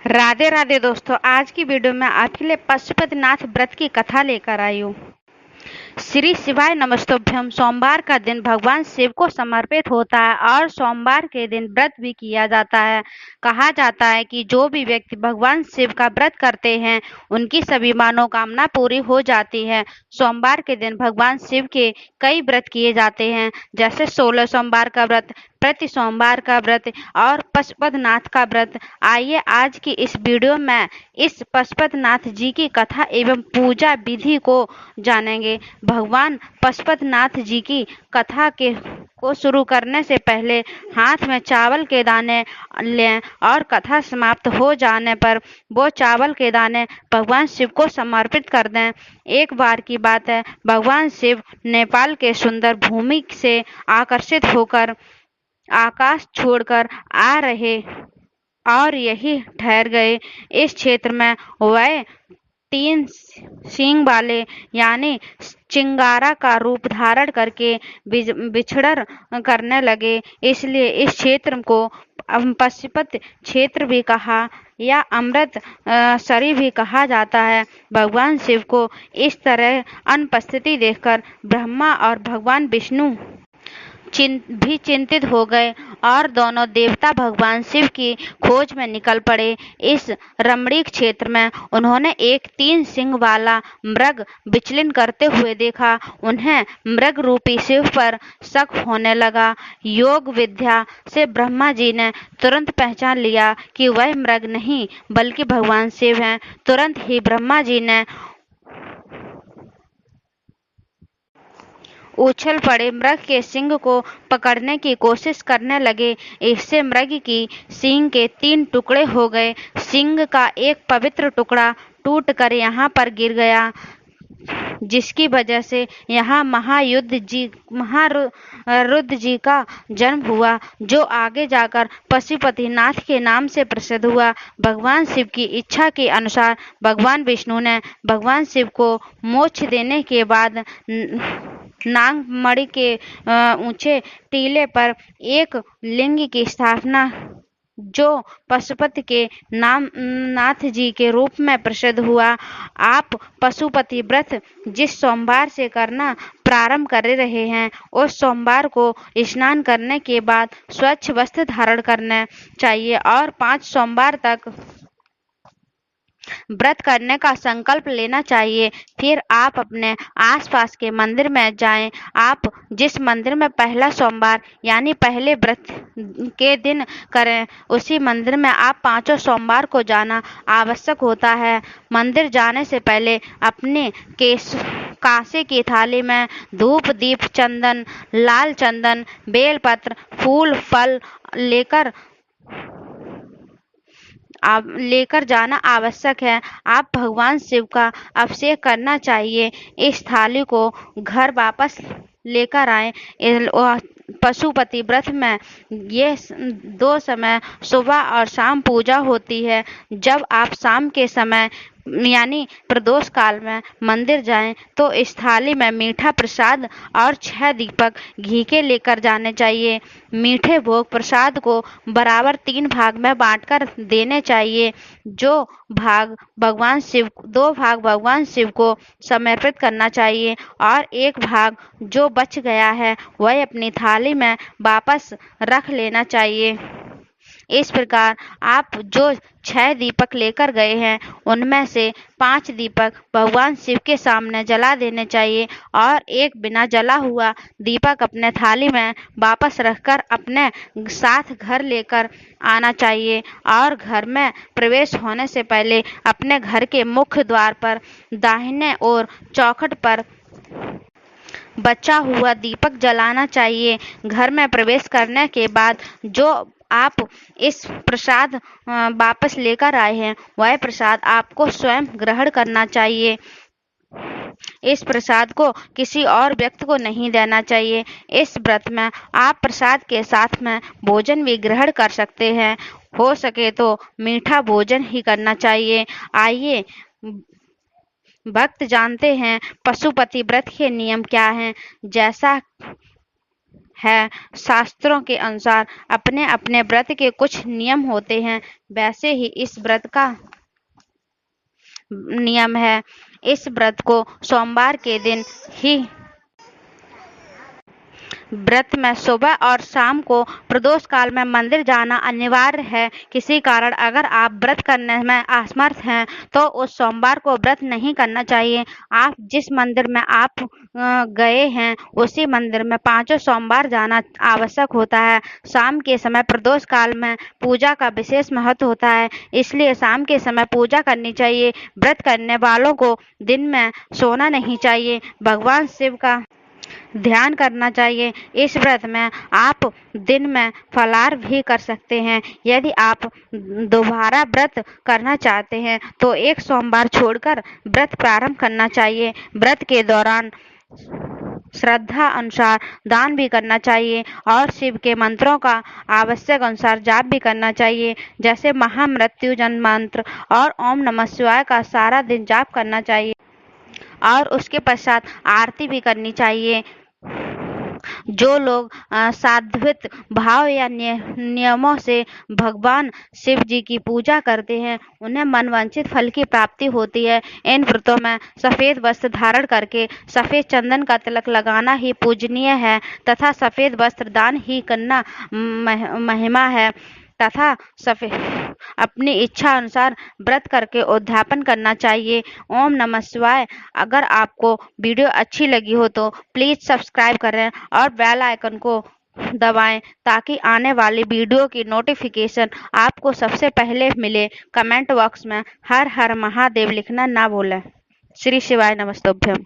राधे राधे दोस्तों। आज की वीडियो में आपके लिए पशुपतिनाथ व्रत की कथा लेकर आई हूँ। श्री शिवाय नमस्तुभ्यम। सोमवार का दिन भगवान शिव को समर्पित होता है और सोमवार के दिन व्रत भी किया जाता है। कहा जाता है कि जो भी व्यक्ति भगवान शिव का व्रत करते हैं उनकी सभी मनोकामना पूरी हो जाती है। सोमवार के दिन भगवान शिव के कई व्रत किए जाते हैं, जैसे 16 सोमवार का व्रत, प्रति सोमवार का व्रत और पशुपतिनाथ का व्रत। आइए आज की इस वीडियो में इस पशुपतिनाथ जी की कथा एवं पूजा विधि को जानेंगे। भगवान पशुपतिनाथ जी की कथा को शुरू करने से पहले हाथ में चावल के दाने लें और कथा समाप्त हो जाने पर वो चावल के दाने भगवान शिव को समर्पित कर दें। एक बार की बात है, भगवान शिव नेपाल के सुंदर भूमि से आकर्षित होकर आकाश छोड़कर आ रहे और यही ठहर गए। इस क्षेत्र में वह 3 सींग वाले यानी चिंगारा का रूप धारण करके विचरण करने लगे, इसलिए इस क्षेत्र को पशुपति क्षेत्र भी कहा या अमृत सरी भी कहा जाता है। भगवान शिव को इस तरह अनुपस्थिति देखकर ब्रह्मा और भगवान विष्णु भी चिंतित हो गए और दोनों देवता भगवान शिव की खोज में निकल पड़े। इस रमणीक क्षेत्र में उन्होंने एक 3 सिंग वाला मृग विचलन करते हुए देखा। उन्हें मृग रूपी शिव पर शक होने लगा। योग विद्या से ब्रह्मा जी ने तुरंत पहचान लिया कि वह मृग नहीं बल्कि भगवान शिव हैं। तुरंत ही ब्रह्मा जी ने उछल पड़े मृग के सिंग को पकड़ने की कोशिश करने लगे। इससे मृग की सिंग के 3 टुकड़े हो गए। सिंग का एक पवित्र टुकड़ा टूटकर यहाँ पर गिर गया, जिसकी वजह से यहाँ महारुद्र जी का जन्म हुआ, जो आगे जाकर पशुपतिनाथ के नाम से प्रसिद्ध हुआ। भगवान शिव की इच्छा के अनुसार भगवान विष्णु ने भगवान शिव को मोक्ष देने के बाद नागमणि के ऊंचे टीले पर एक लिंग की स्थापना, जो पशुपति के नाम नाथ जी के रूप में प्रसिद्ध हुआ। आप पशुपति व्रत जिस सोमवार से करना प्रारंभ कर रहे हैं, उस सोमवार को स्नान करने के बाद स्वच्छ वस्त्र धारण करना चाहिए और 5 सोमवार तक व्रत करने का संकल्प लेना चाहिए। फिर आप अपने आसपास के मंदिर में जाएं। आप जिस मंदिर में पहला सोमवार यानी पहले व्रत के दिन करें, उसी मंदिर में आप 5 सोमवार को जाना आवश्यक होता है। मंदिर जाने से पहले अपने कांसे की थाली में धूप, दीप, चंदन, लाल चंदन, बेलपत्र, फूल, फल लेकर जाना आवश्यक है। आप भगवान शिव का अभिषेक करना चाहिए। इस थाली को घर वापस लेकर आए। पशुपति व्रत में ये 2 समय सुबह और शाम पूजा होती है। जब आप शाम के समय यानी प्रदोष काल में मंदिर जाएं तो इस थाली में मीठा प्रसाद और 6 दीपक घी के लेकर जाने चाहिए। मीठे भोग प्रसाद को बराबर 3 भाग में बांटकर देने चाहिए। 2 भाग भगवान शिव को समर्पित करना चाहिए और 1 भाग जो बच गया है वह अपनी थाली में वापस रख लेना चाहिए। इस प्रकार आप जो 6 दीपक लेकर गए हैं उनमें से 5 दीपक भगवान शिव के सामने जला देने चाहिए और एक बिना जला हुआ दीपक अपने थाली में वापस रखकर अपने साथ घर लेकर आना चाहिए और घर में प्रवेश होने से पहले अपने घर के मुख्य द्वार पर दाहिने ओर चौखट पर बचा हुआ दीपक जलाना चाहिए। घर में प्रवेश करने के बाद जो आप इस प्रसाद वापस लेकर आए हैं वह प्रसाद आपको स्वयं ग्रहण करना चाहिए। इस प्रसाद को किसी और व्यक्ति को नहीं देना चाहिए। इस व्रत में आप प्रसाद के साथ में भोजन भी ग्रहण कर सकते हैं। हो सके तो मीठा भोजन ही करना चाहिए। आइए भक्त जानते हैं पशुपति व्रत के नियम क्या हैं। जैसा है। शास्त्रों के अनुसार अपने अपने व्रत के कुछ नियम होते हैं, वैसे ही इस व्रत का नियम है। इस व्रत को सोमवार के दिन ही व्रत में सुबह और शाम को प्रदोष काल में मंदिर जाना अनिवार्य है। किसी कारण अगर आप व्रत करने में असमर्थ हैं तो उस सोमवार को व्रत नहीं करना चाहिए। आप जिस मंदिर में आप गए हैं उसी मंदिर में 5 सोमवार जाना आवश्यक होता है। शाम के समय प्रदोष काल में पूजा का विशेष महत्व होता है, इसलिए शाम के समय पूजा करनी चाहिए। व्रत करने वालों को दिन में सोना नहीं चाहिए, भगवान शिव का ध्यान करना चाहिए। इस व्रत में आप दिन में फलाहार भी कर सकते हैं। यदि आप दोबारा व्रत करना चाहते हैं तो एक सोमवार छोड़कर व्रत प्रारंभ करना चाहिए। व्रत के दौरान श्रद्धा अनुसार दान भी करना चाहिए और शिव के मंत्रों का आवश्यक अनुसार जाप भी करना चाहिए, जैसे महामृत्युंजय मंत्र और ओम नमः शिवाय का सारा दिन जाप करना चाहिए और उसके पश्चात आरती भी करनी चाहिए। जो लोग सात्विक भाव या नियमों से भगवान शिव जी की पूजा करते हैं उन्हें मनवांछित फल की प्राप्ति होती है। इन व्रतों में सफेद वस्त्र धारण करके सफेद चंदन का तिलक लगाना ही पूजनीय है तथा सफेद वस्त्र दान ही करना महिमा है तथा अपनी इच्छा अनुसार व्रत करके उद्यापन करना चाहिए। ओम नमः शिवाय। अगर आपको वीडियो अच्छी लगी हो तो प्लीज सब्सक्राइब करें और बेल आइकन को दबाएं ताकि आने वाली वीडियो की नोटिफिकेशन आपको सबसे पहले मिले। कमेंट बॉक्स में हर हर महादेव लिखना ना भूलें। श्री शिवाय नमस्तुभ्यम।